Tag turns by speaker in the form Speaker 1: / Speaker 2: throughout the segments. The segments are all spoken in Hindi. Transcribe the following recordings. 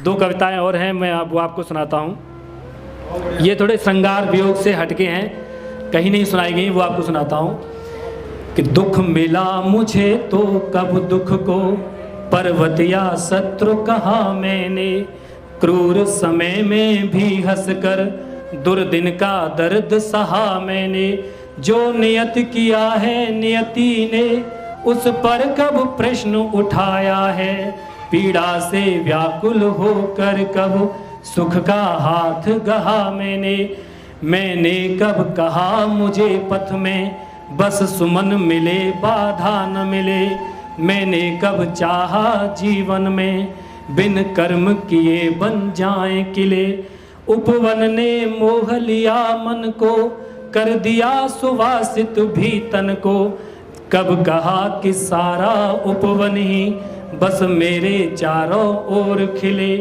Speaker 1: 2 कविताएं और हैं, मैं वो आपको सुनाता हूँ। ये थोड़े श्रृंगार वियोग से हटके हैं, कहीं नहीं सुनाई गई, वो आपको सुनाता हूँ कि दुख मिला मुझे तो कब दुख को पर्वत या शत्रु कहा मैंने, क्रूर समय में भी हंसकर दुर्दिन का दर्द सहा मैंने, जो नियत किया है नियति ने उस पर कब प्रश्न उठाया है, पीड़ा से व्याकुल होकर कब सुख का हाथ गहा मैंने कब कहा मुझे पथ में बस सुमन मिले बाधा न मिले, मैंने कब चाहा जीवन में बिन कर्म किए बन जाएं किले, उपवन ने मोह लिया मन को कर दिया सुवासित भी तन को, कब कहा कि सारा उपवन ही बस मेरे चारों ओर खिले,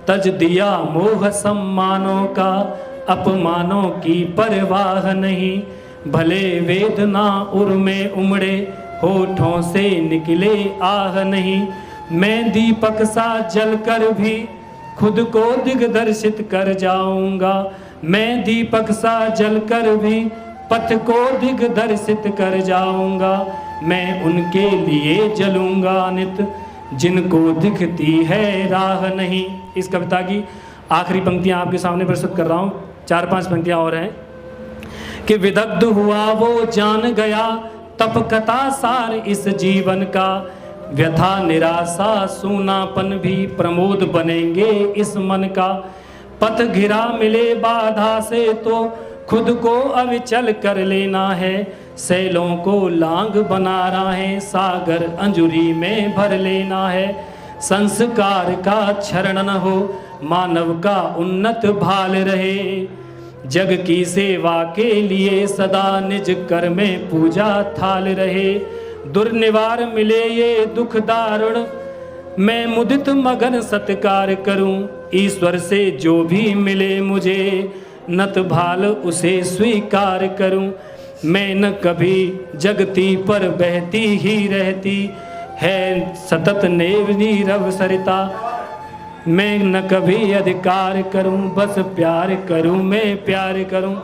Speaker 1: तज दिया मोह सम्मानों का अपमानों की परवाह नहीं, भले वेदना उर में उमड़े होठों से निकले आह नहीं, मैं दीपक सा जलकर भी खुद को दिग्दर्शित कर जाऊंगा, मैं दीपक सा जलकर भी पथ को दिग्दर्शित कर जाऊंगा, मैं उनके लिए जलूंगा नित जिनको दिखती है राह नहीं। इस कविता की आखिरी पंक्तियां आपके सामने प्रस्तुत कर रहा हूँ, 4-5 पंक्तियां और हैं कि विदग्ध हुआ वो जान गया तप कथा सार इस जीवन का, व्यथा निराशा सूनापन भी प्रमोद बनेंगे इस मन का, पथ घिरा मिले बाधा से तो खुद को अविचल कर लेना है, सैलों को लांग बना राहें सागर अंजुरी में भर लेना है, संस्कार का क्षरण न हो मानव का उन्नत भाल रहे, जग की सेवा के लिए सदा निज कर में पूजा थाल रहे, दुर्निवार मिले ये दुख दारुण मैं मुदित मगन सत्कार करूं, ईश्वर से जो भी मिले मुझे नत भाल उसे स्वीकार करूं, मैं न कभी जगती पर बहती ही रहती है सतत नेव नीरव सरिता, मैं न कभी अधिकार करूं बस प्यार करूं मैं प्यार करूं।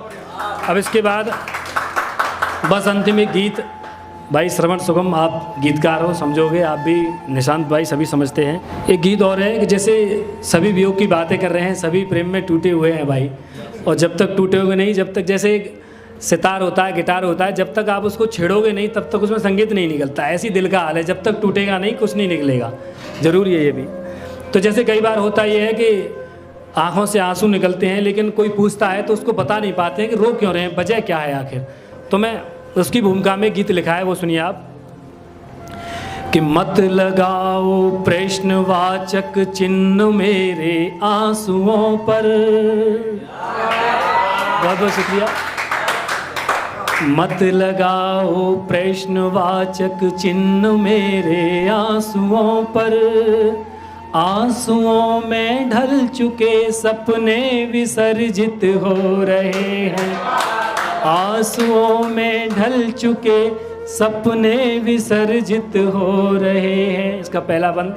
Speaker 1: अब इसके बाद बस अंतिम एक गीत, भाई श्रवण सुगम आप गीतकार हो, समझोगे आप भी, निशांत भाई सभी समझते हैं। एक गीत और है कि जैसे सभी वियोग की बातें कर रहे हैं, सभी प्रेम में टूटे हुए हैं भाई, और जब तक टूटे हुए नहीं, जब तक जैसे सितार होता है गिटार होता है, जब तक आप उसको छेड़ोगे नहीं तब तक उसमें संगीत नहीं निकलता, ऐसी दिल का हाल है, जब तक टूटेगा नहीं कुछ नहीं निकलेगा, ज़रूरी है ये भी। तो जैसे कई बार होता ये है कि आँखों से आंसू निकलते हैं लेकिन कोई पूछता है तो उसको बता नहीं पाते हैं कि रो क्यों रहे हैं, वजह क्या है आखिर, तो मैं उसकी भूमिका में गीत लिखा है, वो सुनिए आप कि मत लगाओ प्रश्नवाचक चिन्ह मेरे आंसुओं पर, बहुत बहुत शुक्रिया। मत लगाओ प्रश्नवाचक चिन्ह मेरे आंसुओं पर, आंसुओं में ढल चुके सपने विसर्जित हो रहे हैं, आंसुओं में ढल चुके सपने विसर्जित हो रहे हैं। इसका पहला बंद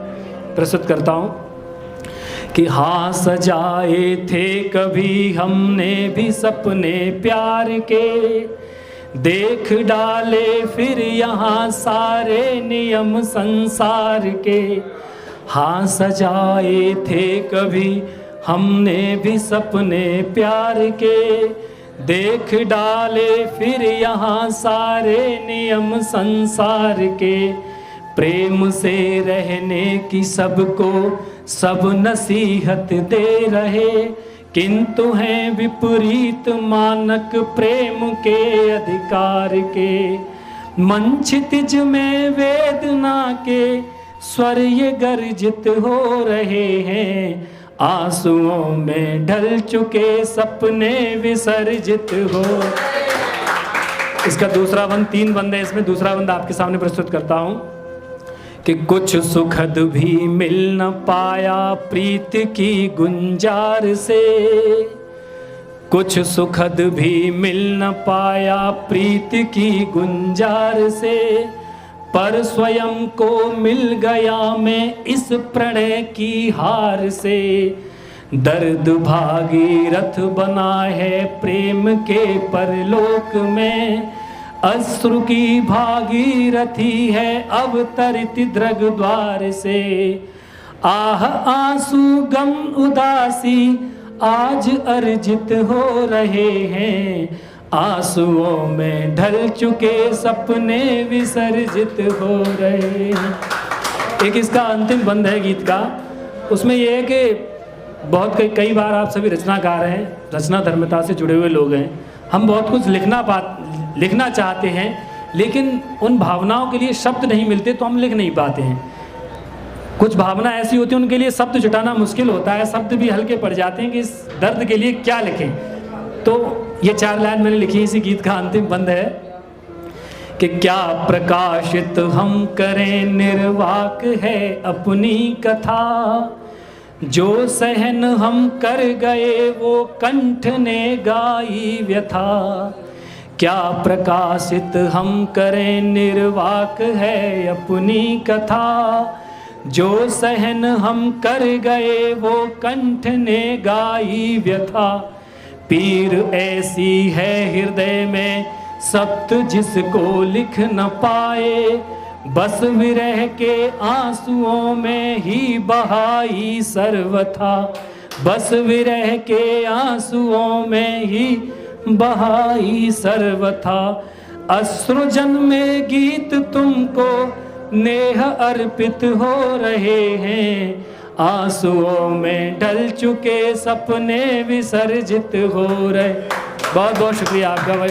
Speaker 1: प्रस्तुत करता हूँ कि हाँ सजाए थे कभी हमने भी सपने प्यार के, देख डाले फिर यहाँ सारे नियम संसार के, हाँ सजाए थे कभी हमने भी सपने प्यार के, देख डाले फिर यहाँ सारे नियम संसार के, प्रेम से रहने की सबको सब नसीहत दे रहे, किंतु हैं विपरीत मानक प्रेम के अधिकार के, मन क्षितिज में वेदना के स्वर ये गर्जित हो रहे हैं, आंसुओं में ढल चुके सपने विसर्जित हो। इसका दूसरा बंद, 3 बंद है इसमें, दूसरा बंद आपके सामने प्रस्तुत करता हूँ कि कुछ सुखद भी मिल न पाया प्रीत की गुंजार से, कुछ सुखद भी मिल न पाया प्रीत की गुंजार से, पर स्वयं को मिल गया मैं इस प्रणय की हार से। दर्द भागीरथ बना है प्रेम के परलोक में, अश्रु की भागीरथी है अवतरित दृग द्वार से। आह आंसू गम उदासी आज अर्जित हो रहे हैं, आंसुओं में ढल चुके सपने विसर्जित हो रहे हैं। एक इसका अंतिम बंद है गीत का, उसमें ये है कि बहुत कई बार आप सभी रचनाकार हैं, रचना धर्मता से जुड़े हुए लोग हैं, हम बहुत कुछ लिखना चाहते हैं, लेकिन उन भावनाओं के लिए शब्द नहीं मिलते तो हम लिख नहीं पाते हैं। कुछ भावना ऐसी होती है उनके लिए शब्द जुटाना मुश्किल होता है, शब्द भी हल्के पड़ जाते हैं कि इस दर्द के लिए क्या लिखें। तो ये 4 लाइन मैंने लिखी, इसी गीत का अंतिम बंद है कि क्या प्रकाशित हम करें, निर्वाक है अपनी कथा, जो सहन हम कर गए वो कंठ ने गाई व्यथा। क्या प्रकाशित हम करें, निर्वाक है अपनी कथा, जो सहन हम कर गए वो कंठ ने गाई व्यथा। पीर ऐसी है हृदय में सप्त जिसको लिख न पाए, बस विरह के आंसुओं में ही बहाई सर्वथा, बस विरह के आंसुओं में ही बहाई सर्वथा। अश्रुजन में गीत तुमको नेह अर्पित हो रहे हैं, आंसुओं में ढल चुके सपने विसर्जित हो रहे। बहुत बहुत शुक्रिया आपका भाई।